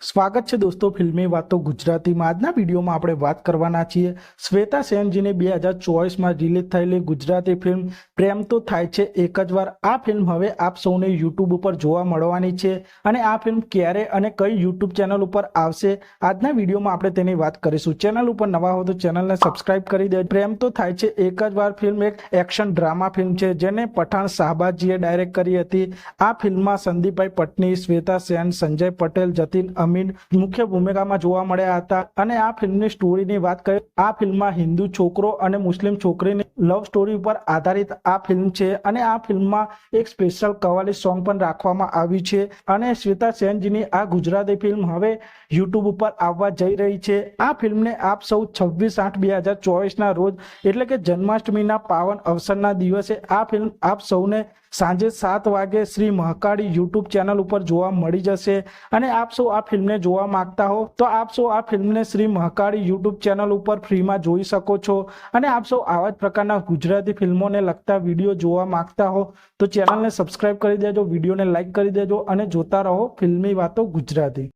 સ્વાગત છે દોસ્તો ફિલ્મી વાતો ગુજરાતીમાં। આજના વિડીયોમાં આપણે વાત કરવાના છીએ શ્વેતા સેનજીની 2024માં રિલીઝ થયેલી ગુજરાતી ફિલ્મ પ્રેમ તો થાય છે એક જ વાર। આ ફિલ્મ હવે આપ સૌને યુટ્યુબ ઉપર જોવા મળવાની છે અને આ ફિલ્મ ક્યારે અને કઈ યુટ્યુબ ચેનલ ઉપર આવશે આજના વિડીયોમાં આપણે તેની વાત કરીશું। ચેનલ ઉપર નવા હો તો ચેનલને સબસ્ક્રાઇબ કરી દે। પ્રેમ તો થાય છે એક જ વાર ફિલ્મ એક એક્શન ડ્રામા ફિલ્મ છે જેને પઠાણ શાહબાજીએ ડાયરેક્ટ કરી હતી। આ ફિલ્મમાં સંદીપભાઈ પટની, શ્વેતા સેન, સંજય પટેલ, જતીન મુખ્ય ભૂમિકામાં જોવા મળ્યા હતા અને આ ફિલ્મની સ્ટોરીની વાત કરીએ, આ ફિલ્મમાં હિન્દુ છોકરો અને મુસ્લિમ છોકરીની લવ સ્ટોરી ઉપર આધારિત આ ફિલ્મ છે અને આ ફિલ્મમાં એક સ્પેશિયલ કવાલી સોંગ પણ રાખવામાં આવ્યું છે અને શ્વેતા સેનજીની આ ગુજરાતી ફિલ્મ હવે યુટ્યુબ ઉપર આવવા જઈ રહી છે। આ ફિલ્મને આપ સૌ 26/8/2024ના રોજ એટલે કે જન્માષ્ટમીના પાવન અવસરના દિવસે આ ફિલ્મ આપ સૌને સાંજે 7 વાગે શ્રી મહાકાળી યુટ્યુબ ચેનલ ઉપર જોવા મળી જશે અને આપ સૌ આ ફિલ્મને જોવા માંગતા હો તો આપ સૌ આ ફિલ્મને શ્રી મહાકાળી યુટ્યુબ ચેનલ ઉપર ફ્રીમાં જોઈ શકો છો અને આપ સૌ આવા જ પ્રકારના ગુજરાતી ફિલ્મોને લગતા વિડીયો જોવા માંગતા હો તો ચેનલને સબસ્ક્રાઇબ કરી દેજો, વિડીયોને લાઇક કરી દેજો અને જોતા રહો ફિલ્મી વાતો ગુજરાતી।